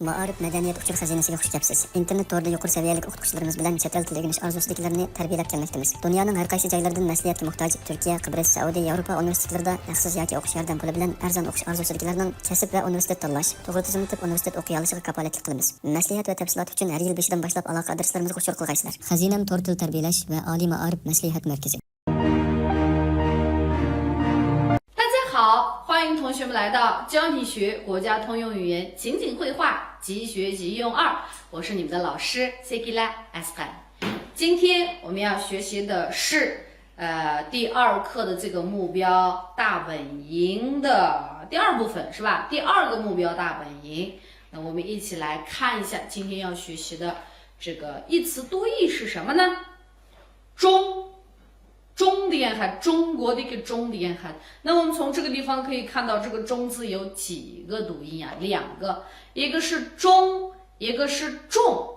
Maarif madaniyat uchur xazinasiga xush kelibsiz. Internet to'rida yuqori saviyali o'qituvchilarimiz bilan chet el tili o'rganish orzusidagilarni tarbiyalab kelmoqdamiz. Dunyoning har qaysi joylaridan maslahatga muhtoj Turkiya, Qibris, Saudiya, Yevropa universitetlarida haqsiz yoki o'qish yordam puli bilan arzon o'qish orzusidagilarning kasb va universitet tanlash, to'g'ri tizimli universitet o'qiy olishiga kafolatlik qilamiz. Maslahat va tafsilot uchun har yil 5dan boshlab aloqa adreslarimizga qo'shib qilgaysizlar. Xazinam to'rt til tarbiyalash va oliy ma'arif maslahat markazi. 好，欢迎同学们来到教你学国家通用语言情景绘画即学即用2，我是你们的老师 Sekila Askan。今天我们要学习的是第2课的这个目标大本营的第2部分，是吧？第2个目标大本营，那我们一起来看一下今天要学习的这个一词多义是什么呢？中的言汉，中国的一个中的言汉。那我们从这个地方可以看到，这个中字有几个读音啊？2个，一个是中，一个是重。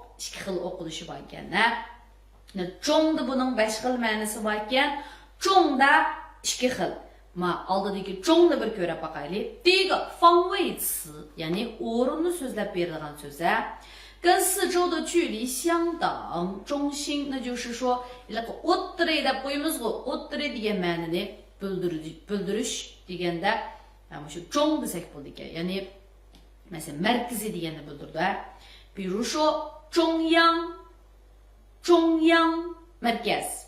那中的不能5 xil ma'nosi bor ekan, 重的2 xil. Oldidagi中的bir ko'rib boqaylik. 第一个方位词, ya'ni o'rinni so'zlab berilgan so'z. 跟四周的距离相等，中心，那就是说o'ttiri deb qo'yamiz-ku, o'ttiri degan ma'noni bildirish deganda shu 中 desak bo'ldi ekan, ya'ni masalan markaziy deganni bildirdi. 比如说中央markaz,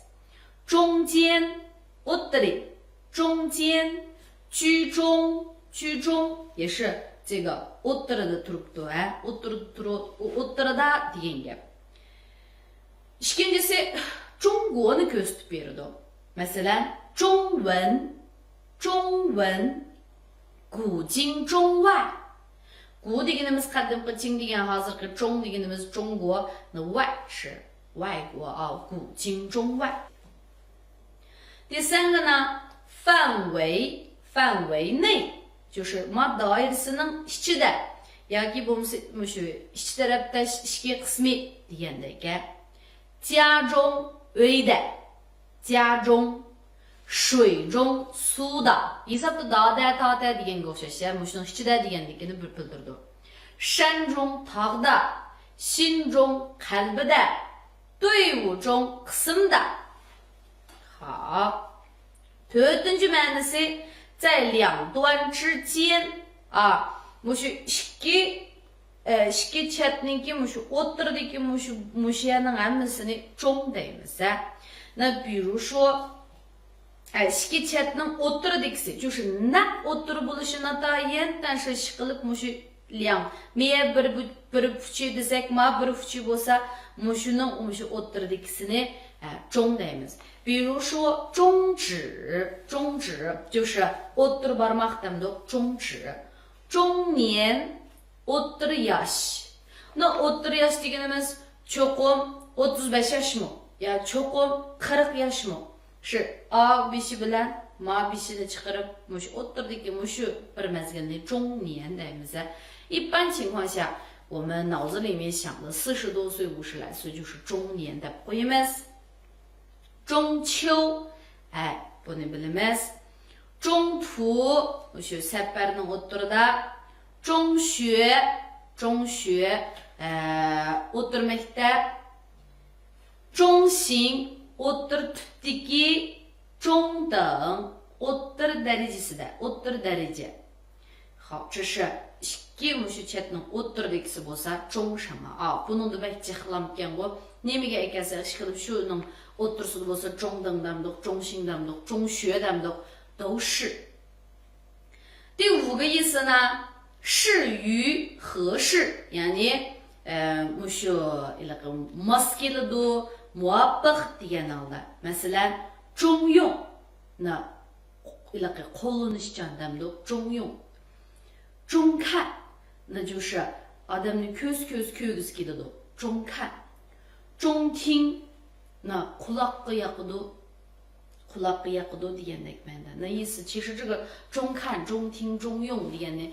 中间 o'ttiri, 中间居中也是这个 o'ttirida turibdi, o'ttirida degan gap. Ikkinchisi Jungoni ko'rsatib beradi. Masalan, 中文古今中外. 古 deganimiz qadimgi, 今 degan hozirgi, 中 deganimiz Junggo, 那外是外国啊，古今中外. 第三个呢，范围内就是doirasining ichida yoki bo'lmasa shu ichki tarafda ichki qismi degandek. 家中 uyda, 家中 水中 suvda, hisobda doda toda deganga o'xshash, shuni ichida deganligini bildirdi. 山中 tog'da, 心中 qalbida, 队伍中 qismda. 好， to'rtinchi ma'nosi 在两端之间啊， ikki chetniki o'ttiridagi mushaning hammasini 中 deymiz. 那比如说ikki chetning o'ttiridagisi 就是naq o'ttiri bo'lishini atayin, 但是 ishqilib me bir fuchi desak, bir fuchi bo'lsa, shuning o'ttiridagisini 中 deymiz. 比如说中指就是o'ttir barmoq demdik, 中指. 中年 o'ttir yosh. o'ttir yosh deganimiz cho'qim 35 yoshmi yo cho'qim 40 yoshmi? Shu a beshi bilan ma beshini chiqarib o'ttirdagi shu bir mazgilni 中年 deymiz. 一般情况下我们脑子里面想的40多岁50来岁就是中年的 qo'yamiz. 中秋 buni bilamiz. 中途 shu safarning o'ttirida. 中学 o'ttir maktab. 中型 o'ttir tipdagi. 中等 o'ttir darajasida, o'ttir daraja. 好，这是ikki chetning o'ttiridagisi bo'lsa 中 什么啊？buningda bakcha xilamkan-ku. Nimaga ekansa ishqilib shuning o'ttirsida bo'lsa 中等 demdik, 中型 demdik, 中学 demdik, 都是. 第5个意思呢，适于合适, ya'ni mos keladi, muvofiq deganlar. Masalan, 中用, na qo'llanishchan demdik, 中用. 中看, 那就是odamni ko'z ko'rgisi keladi, 中看. 中听,那 quloqqa yoqadi degandek ma'noda. 那意思其实这个中看、中听、中用deganni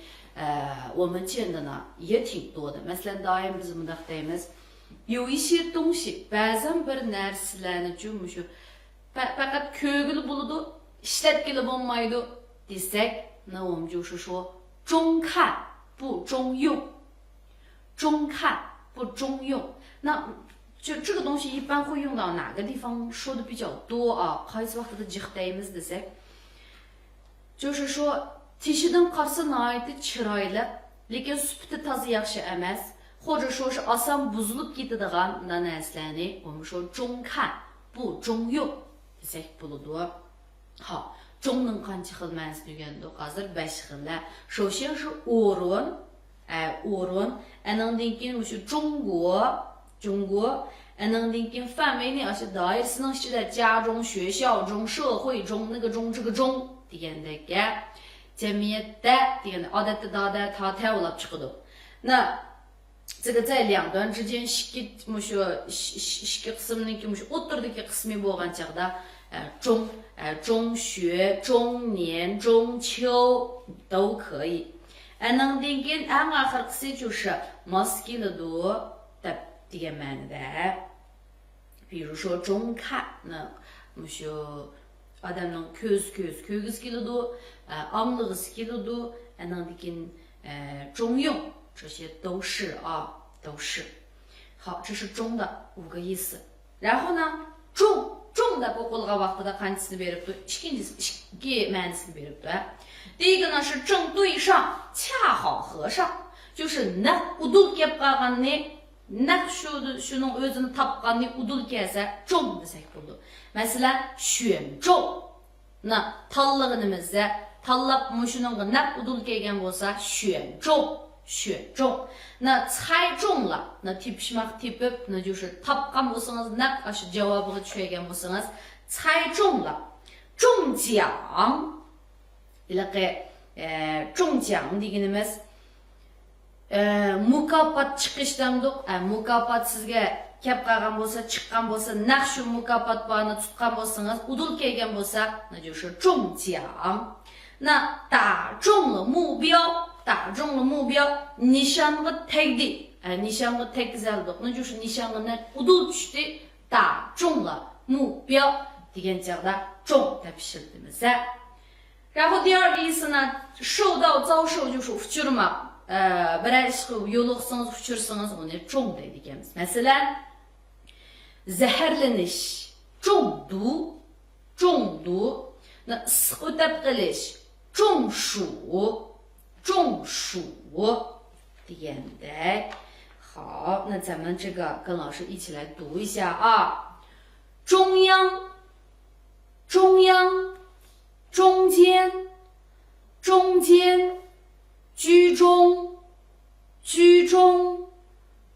我们见的呢也挺多的. Masalan, doim biz bundaq deymiz. 有一些东西, ba'zan bir narsalarni shu faqat ko'rgili bo'ladi, ishlatgili bo'lmaydi desak, 那我们就是说中看不中用.中看不中用。那就这个东西一般会用到哪个地方说的比较多啊？就是说tishidan qarsa nihoyatda chiroyli lekin sufati toza yaxshi emas, 或者说是 oson buzilib ketadigan narsalarni 我们说中看不中用desak bo'ladi. 好，中ning qancha xil ma'nosini o'rgandik. Hozir 5 xillar. 首先是 o'rin, o'rin, andan keyin o'sha 中国 andan keyin 范围呢 o'sha doirasining ichida 家中、学校中、社会中那个中这个中 degandagi jamiyatda deganda odatda dada ta bo'lib chiqadi. 那这个在两端之间 ikki qismniki o'rtadagi qismi bo'lgan chaqda 中学、中年、中秋都可以。andan keyin eng oxirgisi 就是 mos keladi degan ma'noda. 比如说中看，那odamning ko'rgisi keladi, anglag'isi keladi, andan keyin 中用，这些都是啊，都是。好，这是中的5个意思。然后呢，中的qo'lga vaqtida qanchisini beribdi, ikki ma'nosini beribdi. 第一个呢是正对上，恰好合上，就是naq udul kelib qolganni naq shuning o'zini topganni udul kelsa 中 desak bo'ladi. Masalan, 选中，那tanlaganimizda tanlab mushuning naq udul kelgan bo'lsa 选中。那猜中了，那tepishmoq tepib, 那就是 topgan bo'lsangiz naq shu javobiga tushgan bo'lsangiz 猜中了。中奖，中奖deganimiz mukofot chiqish demdik. Mukofot sizga kelib qolgan bo'lsa, chiqqan bo'lsa, naq shu mukofot borni tutgan bo'lsangiz, udul kelgan bo'lsa, 那就是中奖。那打中了目标，nishonga tegdi, nishonga tegizildi, 那就是 nishonga udul tushdi, 打中了目标 degan chaqda 中 deb ishlatamiz. 然后第二个意思呢，遭受就是 uchurmoq. biror ishga yo'l qilsangiz, uchursangiz uni 中 deydi ekanmiz. Masalan, zaharlanish, 中毒. 那 issiq o'tab qilish, 中暑 deganda. 好，那咱们这个跟老师一起来读一下啊。中央、中间、居中、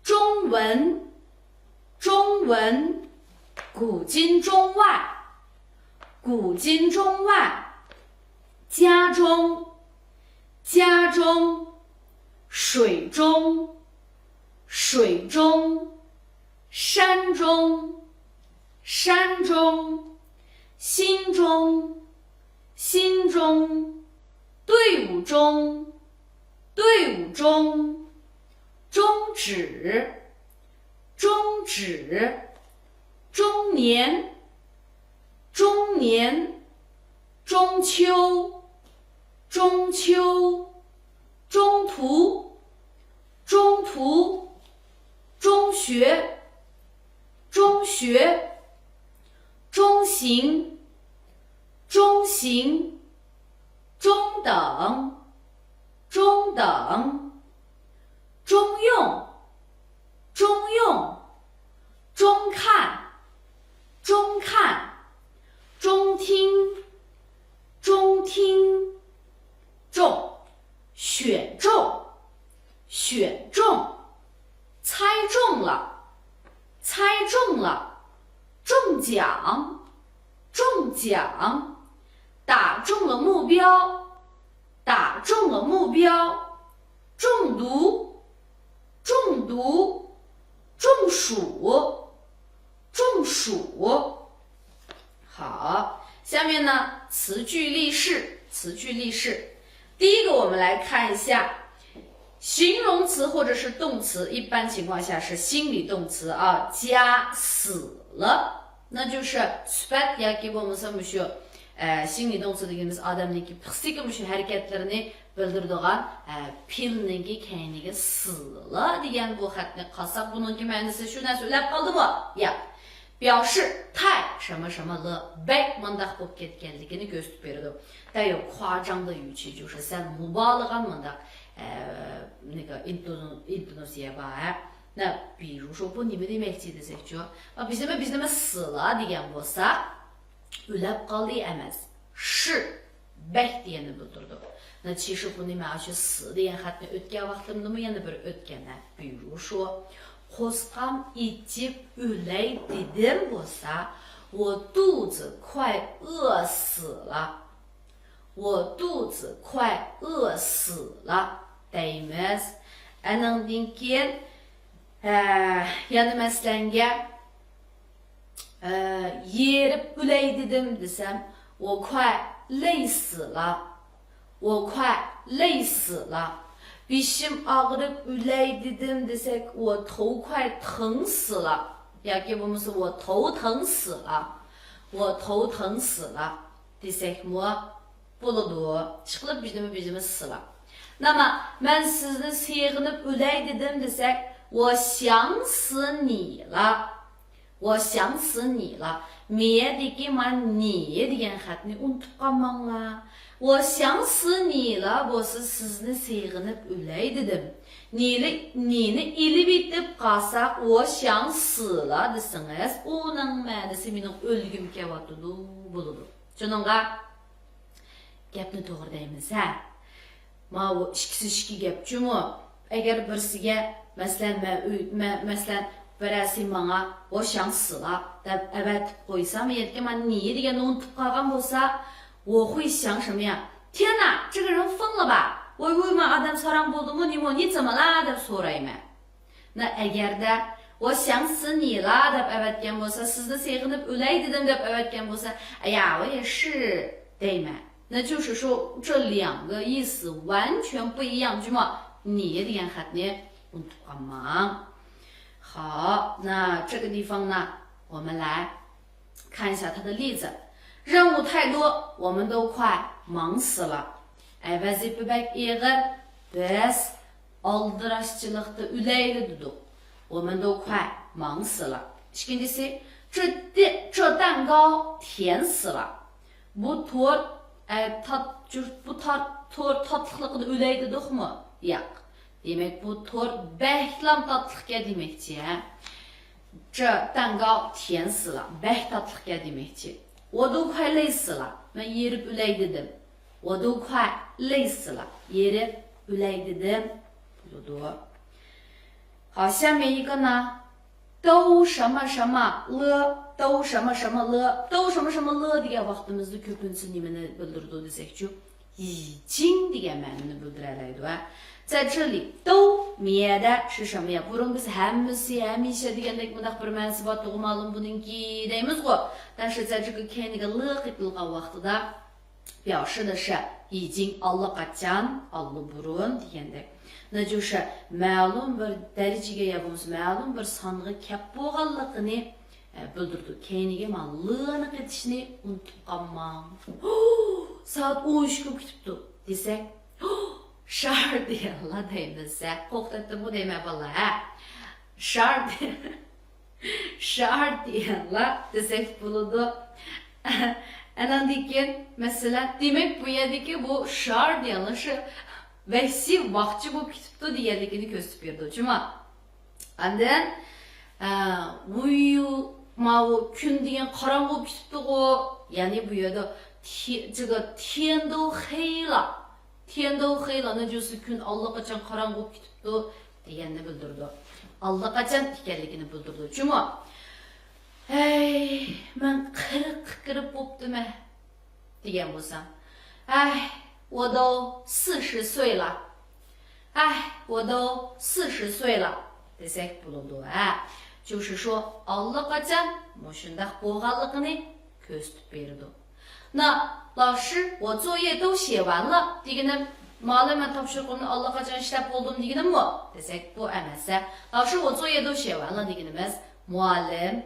中文、古今中外、家中、水中、山中、心中、队伍中、中指、中年、中秋、中途、中学、中型、中等、中用、中看、中听、中，选中，猜中了，中奖，打中了目标，中毒，中暑。好，下面呢，词句例示。第一个，我们来看一下形容词或者是动词，一般情况下是心理动词啊，加死了，那就是 sifat yoki bo'lmasa mushu心理动词deganimiz odamniki psixik mushu harakatlarini bildirdigan pilninki keyniga sıyla degan bu xatni qalsaq bununki ma'nosi shu narsa ulab qoldimi? Yo'q. 表示太什么什么了 bek mındaq bo'lib ketganligini ko'rsatib beradi. 带有夸张的语气，就是像mubalag'an mındaq那个 intonasiya var. 那比如说bu nima demakchi desakchi, biznima sila degan bo'lsa, ulab qoldi emas. 是 bek degani bildirdi. 那其实bu nima shu si degan xatni o'tgan vaqtimda yana bir o'tganda, 比如说 qo'sqam ichib o'lay dedim bo'lsa, 我肚子快饿死了。我肚子快饿死了 deymiz. Anandan keyin yana maslanga yerib o'lay dedim desam, 我快累死了。我快累死了。 Bishim ağrıp öley dedim desek, 我头快疼死了。yoki bo'lmasa 我头疼死了。我头疼死了 desekmi bo'ladi. Chiqilib biznimi sila. Nama men sizni sevg'inib o'lay dedim desek, 我想死你了。我想死你了。meyadagi man ni degan xatni unutib qolmanglar. 我想死你了 bo'lsa sizni sevg'inib o'lay dedim. Nini ilib etib qalsaq 我想死了 desangiz, uning ma'nosi mening o'lgim kelyapti bo'ladi. Shuningga gapni to'g'ri deymiz ha. Ma bu ikki gapchimi? Agar birsiga masalan birasi menga 我想死了 deb avatib qo'ysam, yerga men ni degan unutib qolgan bo'lsa, 我会想什么呀？天哪，这个人疯了吧？我问adam sarang bo'ldi-mu, ni怎么了 deb so'rayman. Na agarda 我想死你了 deb avatgan bo'lsa, sizni sevg'inib o'lay dedim deb avatgan bo'lsa, 哎呀，我也是 deyman. 那就是说这两个意思完全不一样，对吗？你degan xatni unutib qolmang. 好，那这个地方呢，我们来看一下它的例子。 任务太多，我们都快忙死了。vazifa bek ig'ir, biz oldirashchilikda o'layli dedik. 我们都快忙死了。ikkinchisi, 这蛋糕甜死了。bu to'rt bu to'rt tatliqda o'lay dedikmi? Yo'q. Demak, bu to'rt baklam tatliqga demakchi. 这蛋糕甜死了，bak tatliqga demakchi. 我都快累死了， men yerib o'lay dedim. 我都快累死了， yerib o'lay dedim. 好，下面一个呢，都什么什么了，都什么什么了，都什么什么了 degan vaqtimizda ko'pincha nimani bildirdi desakchi, 已经 degan ma'noni bildiradi. 在这里都 miyada 是什么呀? Burun biz hammasi, hamisha degandek mundaq bir ma'nosi bor, ma'lum buningki deymiz-ku. 但是在这个 keyingi li qitilgan vaqtida 表示的是已经 allaqachon, allaburun degandek. 那就是 ma'lum bir darajaga ya bo'lmasa ma'lum bir songa kelib bo'lganligini bildirdi. Keyingi man li'ni qitishni unutib qolmang. Soat 13 ga ketibdi desak, shar deganlar deymiz. Qo'xtatdim bu deyman bolalar. Shar deganlar desak bo'ladi. Anandan keyin masalan, demak bu yerdagi bu shar deganlar shu vaqti vaqtchi bo'lib ketibdi deganligini ko'rsatib berdi. Chunki andan bu kun degan qorong'i bo'lib ketibdi-ku. Ya'ni bu yerda 这个天都黑了 天都黑了 那就是kun allaqachon qorong'i bo'lib ketibdi deganni bildirdi. Allaqachon ekanligini bildirdi. Chunki men 40 kirib bo'ptimi degan bo'lsam, 我都40岁了。我都40岁了 desak bo'ladi. 就是说 allaqachon mushundaq bo'lganligini ko'rsatib berdi. 那老师，我作业都写完了 deganim, ma'lum topshiriqimni allaqachon ishlab bo'ldim deganimmi? Desak bu emas. 老师，我作业都写完了 deganimiz, muallim,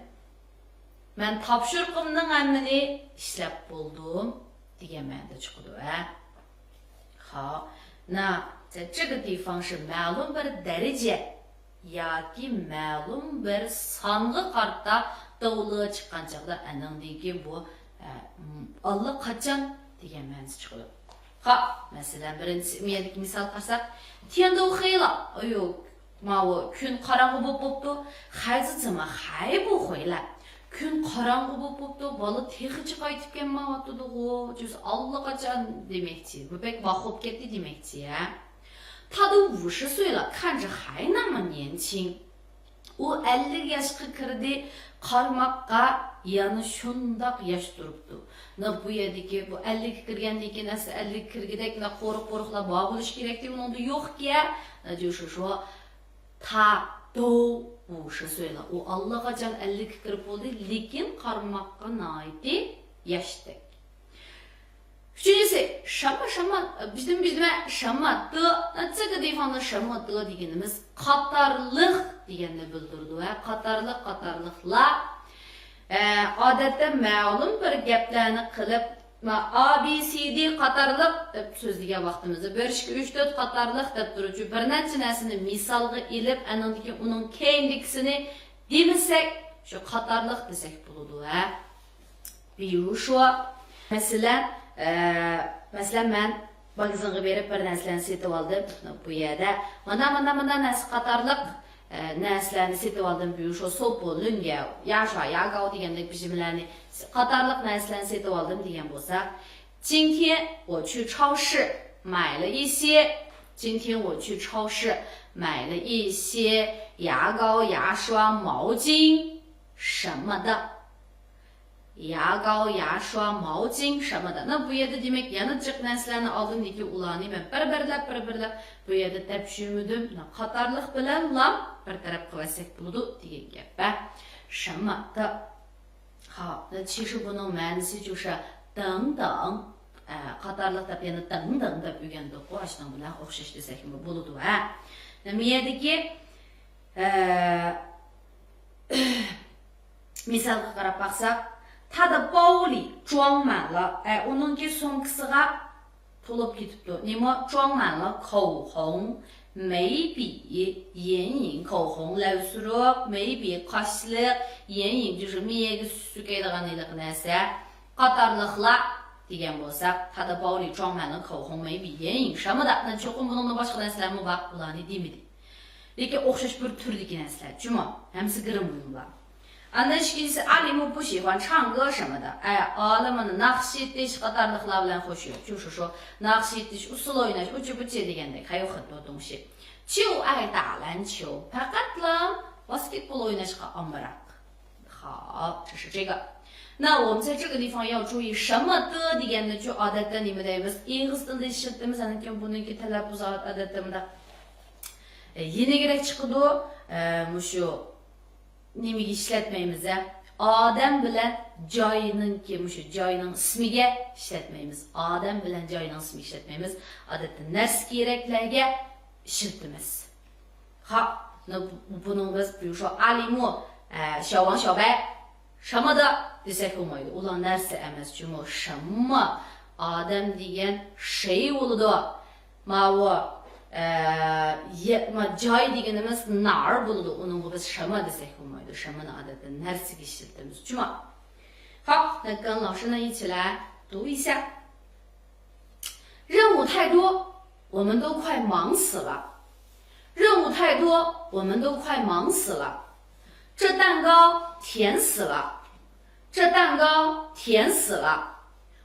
men topshiriqimning hammani ishlab bo'ldim degan ma'noda chiqadi. Xo'p, 那在这个地方是 ma'lum bir derece yoki ma'lum bir songa qarata davlat chiqqan chaqda anandagi bu allaqachon degan ma'nosi chiqadi. Ha, masalan birinchi misol qilsak, tiendo xeyla, ayo, mao kun qarong'i bo'pti, hayzi zima hay bu xeyla. Kun qarong'i bo'pti, bola texichi qaytib kelmayotdi-ku,就是allaqachon demakchi. Bu pek vaqt ketdi demakchi, ya. 他都50岁了，看着还那么年轻。O 50 yaşga kirdi, qarmoqqa yana shundoq yosh turibdi. Bu yerdagi bu 50 ga kirgandan keyin 50 kirgidek qo'riq-qo'riqlar bor bo'lish kerak deb unda yo'q-ki. 就是说他都50岁了。O allaqachon 50 ga kirib bo'ldi, lekin qarmoqqa noiti yoshda. Üçüncüsü, 什么 bizim什么的，那这个地方的什么的 deganimiz qatorliq deganni bildirdi. Qatorliqlar odatda ma'lum bir gaplarni qilib A, B, C, D qatorliq deb so'zlagan vaqtimizda 1, 2, 3, 4 qatorliq deb turuvchi bir necha narsani misolga ilib, anandagi uning keyingisini demasak, shu qatorliq desak bo'ladi. 比如说 Mesela ben bagazınğı verip bir neslerini setip aldım. Bu yerde mana nesli qatarlıq neslerini setip aldım. Bu şu sopu, lünge, yaşa, yağ degende bizimlerini qatarlıq neslerini setip aldım diyen bolsa. 今天我去超市买了一些牙膏、牙刷、毛巾什么的。 牙膏, 牙刷, 毛巾什么的. Bu yerda demek yana jiq narsalarni oldim deki ularni men bir-birlab bu yerda tepşirmedim. Qatorliq bilan lam bir taraf qilsak bo'ladi degan gap. 什么的. Ha, 其实bunun ma'nosi 就是等等. Qatorliq deb yana 等等 deb o'rgandik. Bu ashdan bilan o'xshash desak bo'ladi. Bu yerdagi misolga qarab baqsak 他的包里装满了，onun so'ngkisiga to'lib ketibdi. Nima 装满了口红、眉笔、眼影、口红、lavsuruq, 眉笔、qashliq, 眼影就是miyaga suyadigan narsa. Qatorliqlar degan bo'lsak, 他的包里装满了口红、眉笔、眼影什么的. Cho'qim buningda boshqa narsalarmi bor, ularni demadi. Lekin o'xshash bir turdagi narsalar. Juma, hamsi girim bunlar. 那是阿里木不喜欢唱歌什么的，阿拉们nakşi ediş qatorliqlar bilan qo'shiyor，就是说nakşi ediş usul o'ynash uchi buchi degandek，还有很多东西。就爱打篮球，faqatla basketbol o'ynashga omroq。好，这是这个。那我们在这个地方要注意什么的 deganda ju odatda nima deymiz? Ingliz tilida ishlatamiz, lekin buniki talaffuzot odatda yenigirak chiqadi. Mushu nimaga ishlatmaymiz? Odam bilan joyiningki, mushu joyining ismiga ishlatmaymiz. Odam bilan joyining ismiga ishlatmaymiz. Odatda narsa keraklarga ishlatamiz. Ha, buning biz bu shu alimu, 小王小白什么的 desak bo'lmaydi. Ular narsa emas, chunki 什么 odam degan shay bo'ladi. Mavu joy deganimiz nar bo'ladi. Uning biz 什么 desak bo'lmaydi. 什么 odatda narsaga ishlatamiz. Chunki 好，那跟老师呢一起来读一下。任务太多，我们都快忙死了。任务太多，我们都快忙死了。这蛋糕甜死了，这蛋糕甜死了，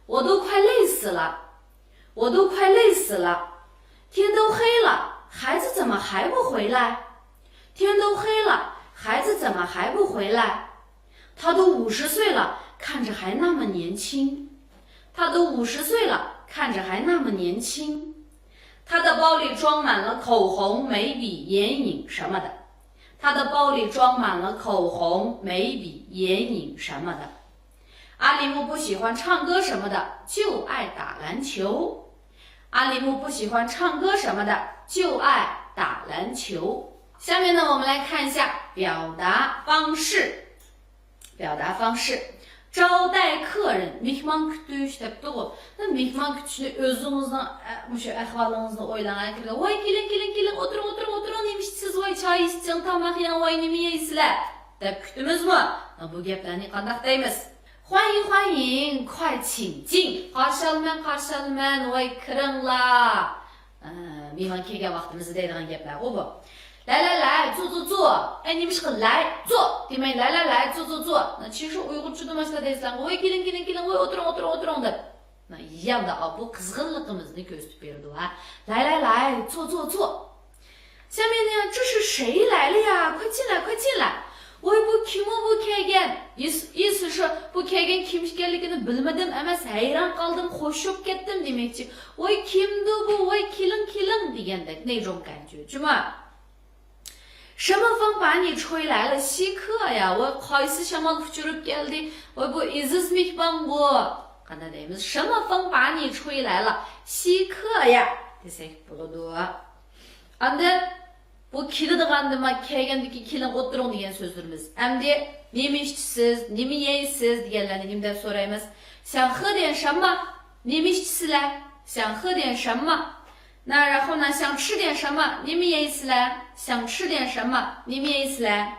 我都快累死了，我都快累死了。天都黑了，孩子怎么还不回来？天都黑了，孩子怎么还不回来？他都50岁了，看着还那么年轻。他都50岁了，看着还那么年轻。他的包里装满了口红、眉笔、眼影什么的。他的包里装满了口红、眉笔、眼影什么的。阿里木不喜欢唱歌什么的，就爱打篮球。阿里木不喜欢唱歌什么的，就爱打篮球。下面呢，我们来看一下表达方式。表达方式，招待客人mehmon kutish debdi-ku. Mehmon kutishni o'zingizning mushu ahvolingizni o'ylagan kirdi. Voy keling, o'tiring, nima ichsiz, voy choy ichsang, tomoq yeng, voy nima yeysizlar deb kutimizmi? Bu gaplarni qanday deymiz? 欢迎，快请进。qarshi olmang, voy kiringlar. Mehmon kelgan vaqtimizda deydigan gaplar bu. 来，坐。哎，你们是个来坐，对没？来，坐。那其实Uyg'urchada mana shular deysizlar. Voy keling, voy o'tiring deb.一样的啊，bu qizg'inligimizni ko'rsatib berdi ha. 来，坐。下面呢，这是谁来了呀？快进来。Voy bu kim bu kelgan? 意思是bu kelgan kim ekanligini bilmadim, emas hayron qoldim, qo'shib ketdim demoqchi. Voy kimdi bu? Voy keling degandek 那种感觉，是吗？什么风把你吹来了？稀客呀！我qaysi shamol uchirib keldi? Voy bu iziz mehmon bu. Qanday deymiz? 什么风把你吹来了？稀客呀desak bo'ladi. Endi bu keladiganima kelgandiki keling o'tiring degan so'zlarimiz. Endi nima ichsiz, nima yeysiz deganlarni nima deb so'raymiz? 想喝点什么? Nima ichsizlar? 想喝点什么? 那然后呢？想吃点什么？你们也意思嘞？想吃点什么？你们也意思嘞？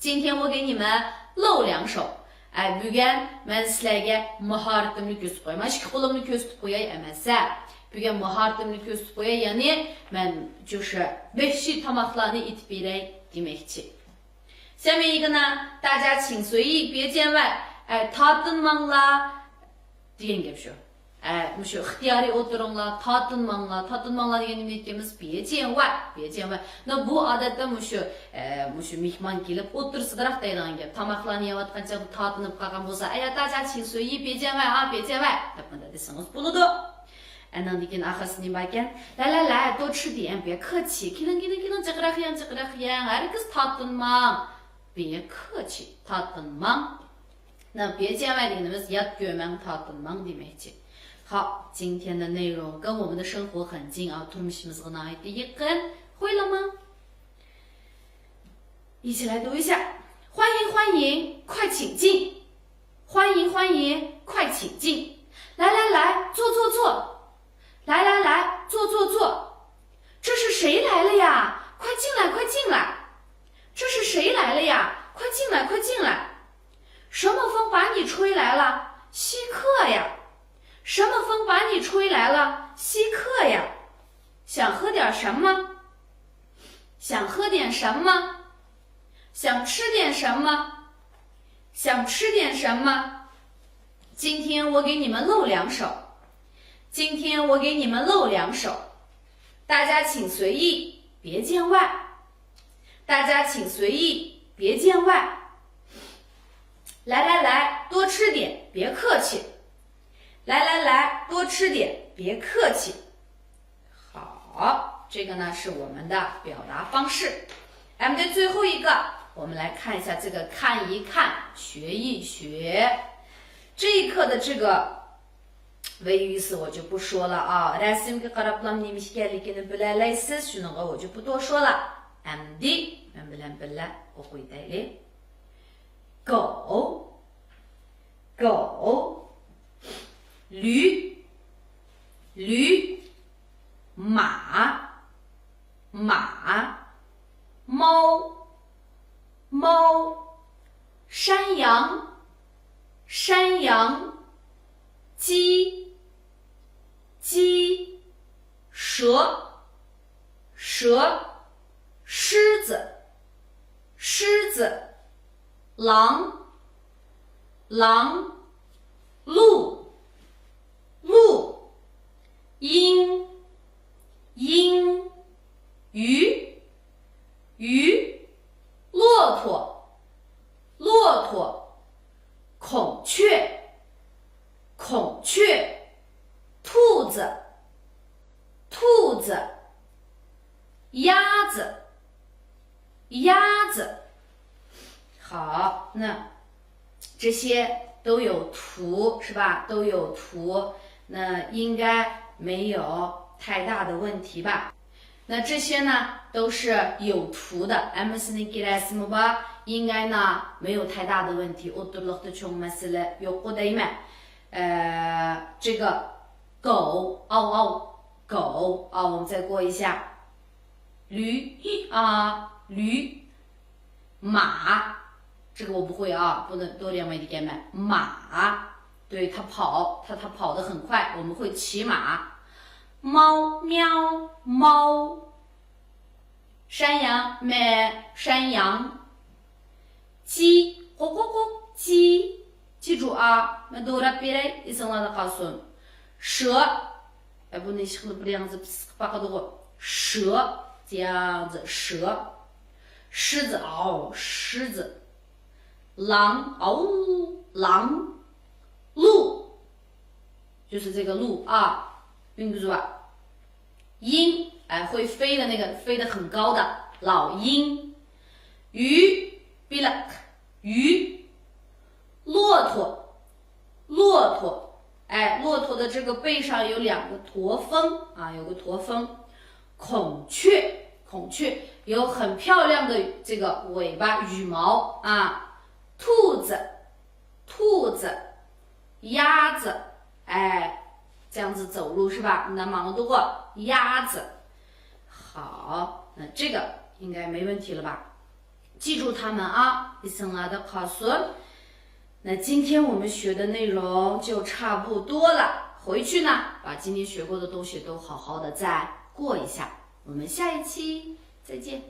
今天我给你们露两手。哎，bugun men sizlarga mahoratimni ko'rsatib qo'yaman. Ikki qo'limni ko'rsatib qo'yay emas-a. Bugun mahoratimni ko'rsatib qo'yay, ya'ni men 就是vahshiy tomoqlarni etib beray demoqchi. 下面一个呢，大家请随意，别见外。哎，tatınmanglar degan gap shu. Mushu ixtiyoriy o'tiringlar, tatınmanglar degan nima aytganmiz? 别见外。No bu odatda mushu mehmon kelib o'tirsidaroq deydigan gap. Tomoqlarni yeyotgancha tatinib qolgan bo'lsa, "Aya, 大家请随意，别见外啊，别见外" deb bunda desangiz bo'ladi. Andan keyin oxirisi nima ekan? 来，多吃点，别客气。keling, jiqraq yang, hargiz tatinmang. 别客气, tatinmang. 那别见外deganimiz yot ko'rmang, tatinmang demoqchi. 好，今天的内容跟我们的生活很近啊，turmushimizga nihoyatda yaqin. 会了吗？一起来读一下。欢迎，快请进。欢迎，快请进。来，坐。来，坐。这是谁来了呀？快进来。这是谁来了呀？快进来。什么风把你吹来了？稀客呀。什么风把你吹来了？稀客呀！想喝点什么？想喝点什么？想吃点什么？想吃点什么？今天我给你们露两手。大家请随意，别见外。来，多吃点，别客气。来，多吃点，别客气。好，这个呢是我们的表达方式。M 的最后一个，我们来看一下这个看一看，学一学。这一课的这个谓语意思我就不说了啊。Rasmga qarab nima ekanligini bilalaysiz, shuninga我就不多说了。Endi men bilan birga o'qiylik. Go. 驴，马，猫，山羊，鸡，蛇，狮子，狼，鹿，鹰，鱼，骆驼，孔雀，兔子，鸭子。好，那这些都有图是吧？都有图，那应该没有太大的问题吧？那这些呢都是有图的 MS는 길했으면 봐应该呢没有太大的问题 오뚜르럭도 총마슬레 요거데이면这个狗嗷嗷狗啊我们再过一下驴驴马这个我不会啊不能多两位的姐妹马对它跑它跑得很快我们会骑马猫喵猫山羊咩山羊鸡咕咕咕鸡记住啊那多拉比嘞一声了告诉蛇不能写的不这样子把个多蛇这样子蛇狮子狮子狼狼鹿就是这个鹿啊并不是吧鹰会飞的那个飞得很高的老鹰鱼比了鱼骆驼骆驼的这个背上有两个驼峰啊有个驼峰孔雀有很漂亮的这个尾巴羽毛啊兔子鸭子这样子走路是吧那忙多过鸭子好那这个应该没问题了吧记住它们啊那今天我们学的内容就差不多了回去呢把今天学过的东西都好好的再过一下我们下一期再见